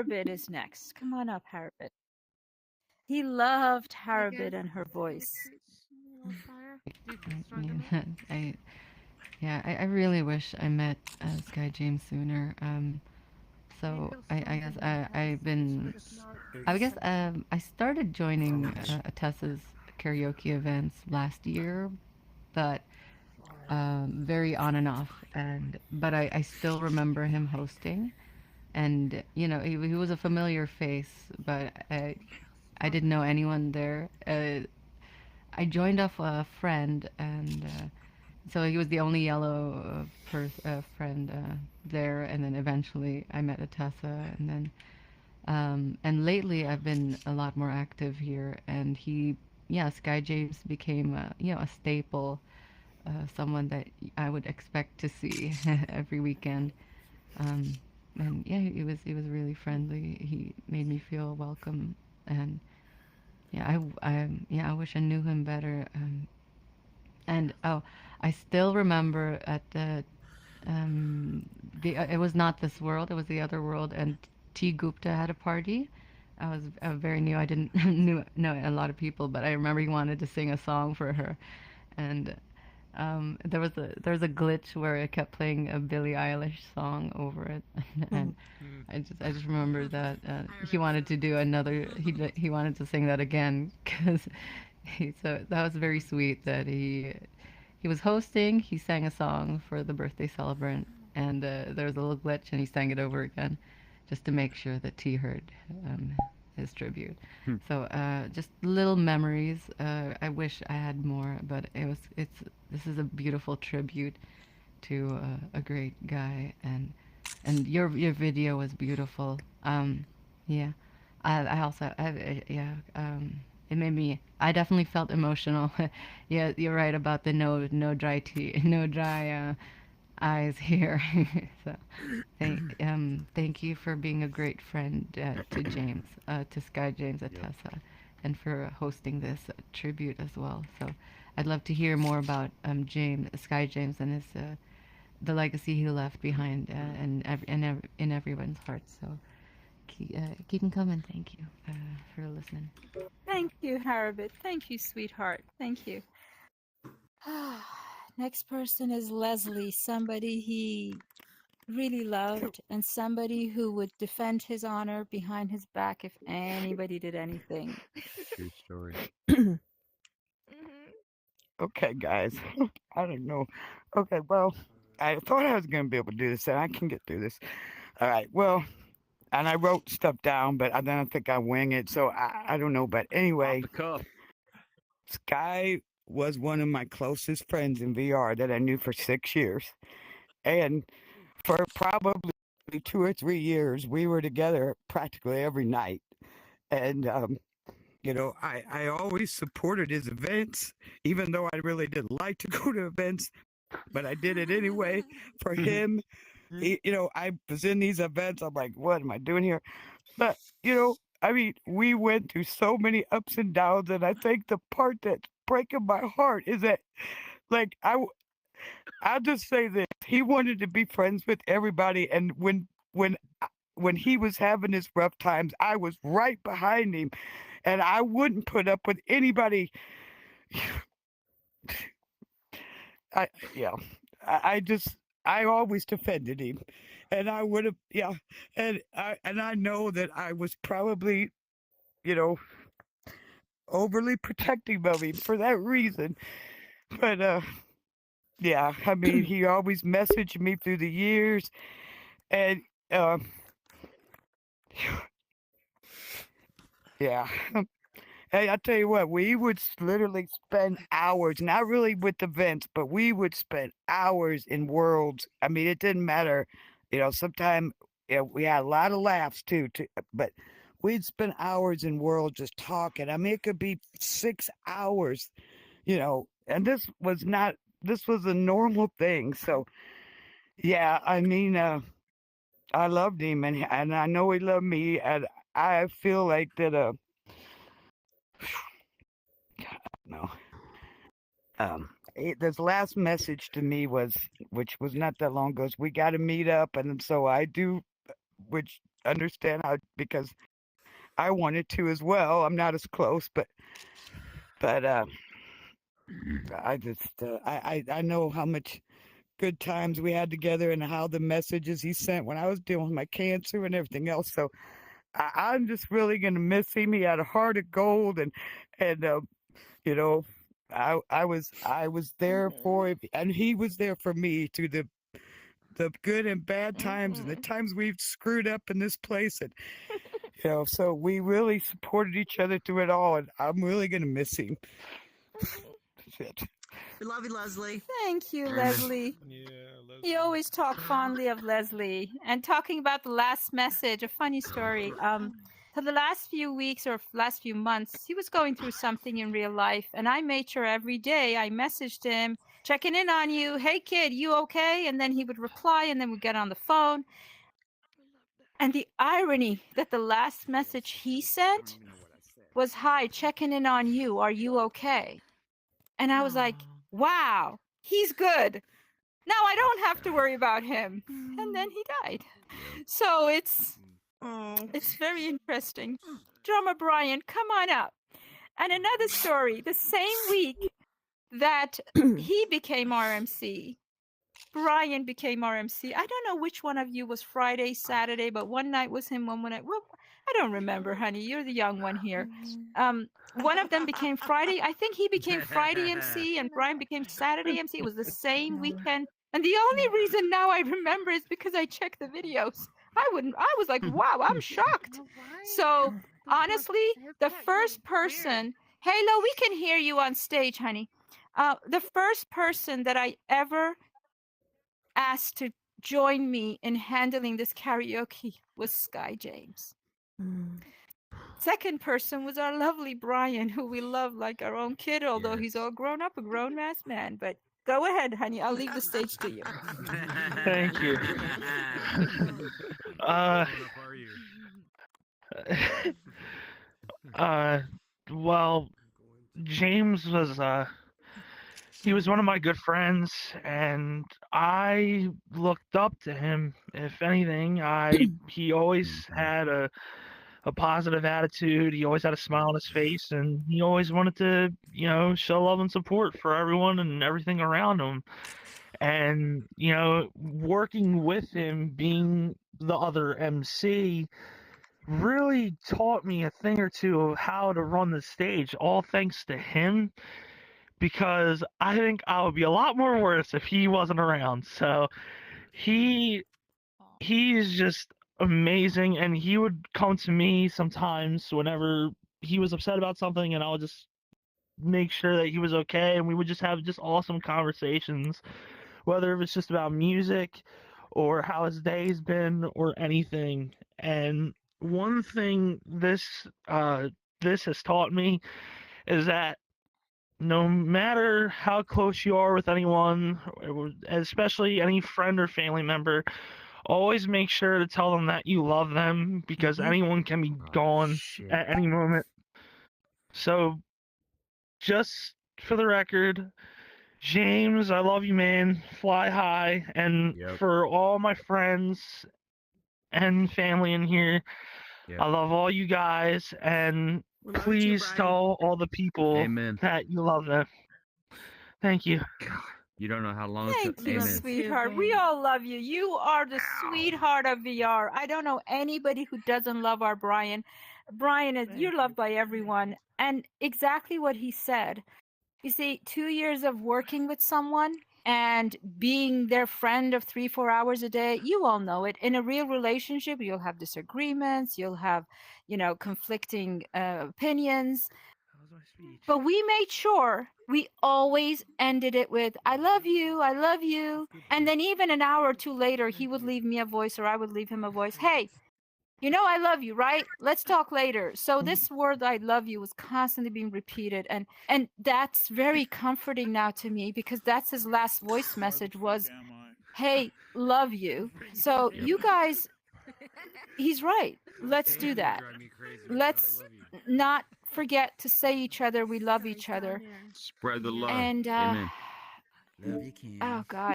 Harubid is next. Come on up, Harubid. He loved Hey guys, Harubid and her voice. wildfire. Did Yeah, I I really wish I met SkyJames sooner. Maybe So I'll I start guess doing I've podcasts, but been if not, I guess send me. I started joining Tessa's karaoke events last year, but very on and off. And but I still remember him hosting, and he was a familiar face, but I didn't know anyone there. I joined off a friend, and so he was the only yellow friend there. And then eventually I met Atessa, and then and lately I've been a lot more active here. And yeah, Sky James became a staple, someone that I would expect to see every weekend. Um, and yeah, he was really friendly. He made me feel welcome, and yeah, I wish I knew him better. And oh, I still remember at the it was not this world, it was the other world, and T Gupta had a party. I was very new. I didn't know a lot of people, but I remember he wanted to sing a song for her, and there was a glitch where it kept playing a Billie Eilish song over it, and I just remember that he wanted to do another. He wanted to sing that again because so that was very sweet that he was hosting. He sang a song for the birthday celebrant, and there was a little glitch, and he sang it over again, just to make sure that T heard his tribute. So just little memories. I wish I had more, but this is a beautiful tribute to a great guy, and your video was beautiful. Yeah, I also yeah. It made me. I definitely felt emotional. Yeah, you're right about the no dry tea, no dry eyes here. So, thank you for being a great friend to James, to Sky James at Yep. Tessa, and for hosting this tribute as well. So, I'd love to hear more about Sky James, and his the legacy he left behind in everyone's hearts. So, keep 'em coming. Thank you for listening. Thank you, Harubid. Thank you, sweetheart. Thank you. Next person is Leslie, somebody he really loved and somebody who would defend his honor behind his back if anybody did anything. True story. Okay, guys. I don't know. Okay, well, I thought I was going to be able to do this, and I can get through this. All right, well, and I wrote stuff down, but then I think I wing it, so I don't know. But Off anyway, the cuff. Sky was one of my closest friends in VR that I knew for 6 years. And for probably 2 or 3 years, we were together practically every night. And, I always supported his events, even though I really didn't like to go to events, but I did it anyway for him. I was in these events. I'm like, what am I doing here? But, I mean, we went through so many ups and downs. And I think the part that's breaking my heart is that, like, I'll just say this: he wanted to be friends with everybody, and when he was having his rough times, I was right behind him, and I wouldn't put up with anybody. I yeah, I just I always defended him, and I would have and I know that I was probably you know overly protective of him for that reason, but yeah, I mean he always messaged me through the years, and um yeah. Hey, I tell you what, we would literally spend hours, not really with events, but we would spend hours in worlds. I mean, it didn't matter, sometimes we had a lot of laughs too, but we'd spend hours in worlds just talking. I mean, it could be 6 hours, and this was a normal thing. So, yeah, I mean, I loved him, and I know he loved me, and I feel like that, no. This last message to me was, which was not that long ago, is we got to meet up, and so I do, which understand how, because I wanted to as well. I'm not as close, but I just I know how much good times we had together and how the messages he sent when I was dealing with my cancer and everything else. So I'm just really gonna miss him. He had a heart of gold, and you know, I was there for him, and he was there for me through the good and bad times and the times we've screwed up in this place, and so we really supported each other through it all, and I'm really gonna miss him. Shit. We love you, Leslie. Thank you, Leslie. Yeah, You always talk fondly of Leslie. And talking about the last message, a funny story. For the last few weeks or last few months, he was going through something in real life, and I made sure every day I messaged him, checking in on you. Hey, kid, you okay? And then he would reply, and then we'd get on the phone. And the irony that the last message he sent was, hi, checking in on you. Are you okay? And I was like, wow, he's good. Now I don't have to worry about him. And then he died. So it's very interesting. Drummer Brian, come on up. And another story, the same week that he became RMC, Brian became RMC. I don't know which one of you was Friday, Saturday, but one night was him, one night. Well, I don't remember, honey. You're the young one here. One of them became Friday. I think he became Friday MC and Brian became Saturday MC. It was the same weekend. And the only reason now I remember is because I checked the videos. I was like, wow, I'm shocked. So honestly, the first person, Halo, we can hear you on stage, honey. The first person that I ever asked to join me in handling this karaoke was SkyJames. Second person was our lovely Brian, who we love like our own kid, although he's all grown up, a grown-ass man. But go ahead, honey. I'll leave the stage to you. Thank you. Well, James was he was one of my good friends, and I looked up to him. If anything, he always had a positive attitude. He always had a smile on his face, and he always wanted to, show love and support for everyone and everything around him. And, working with him, being the other MC, really taught me a thing or two of how to run the stage, all thanks to him, because I think I would be a lot more worse if he wasn't around. So he's just amazing, and he would come to me sometimes whenever he was upset about something, and I would just make sure that he was okay, and we would just have just awesome conversations, whether it was just about music or how his day's been or anything. And one thing this has taught me is that no matter how close you are with anyone, especially any friend or family member, always make sure to tell them that you love them, because anyone can be gone at any moment. So, just for the record, James, I love you, man. Fly high. And for all my friends and family in here, I love all you guys, and please tell all the people that you love them. Thank you. You don't know how long Thank you, sweetheart. We all love you. You are the sweetheart of VR. I don't know anybody who doesn't love our Brian. Brian, you're loved by everyone. And exactly what he said. You see, 2 years of working with someone and being their friend of 3-4 hours a day, you all know it. In a real relationship, you'll have disagreements, you'll have, conflicting opinions. But we made sure we always ended it with, I love you, I love you. And then even an hour or two later, he would leave me a voice or I would leave him a voice. Hey, I love you, right? Let's talk later. So this word, I love you, was constantly being repeated. And that's very comforting now to me, because that's his last voice message was, hey, love you. So you guys, he's right. Let's do that. Let's not forget to say each other we love each other. Spread the love. And Amen. oh God.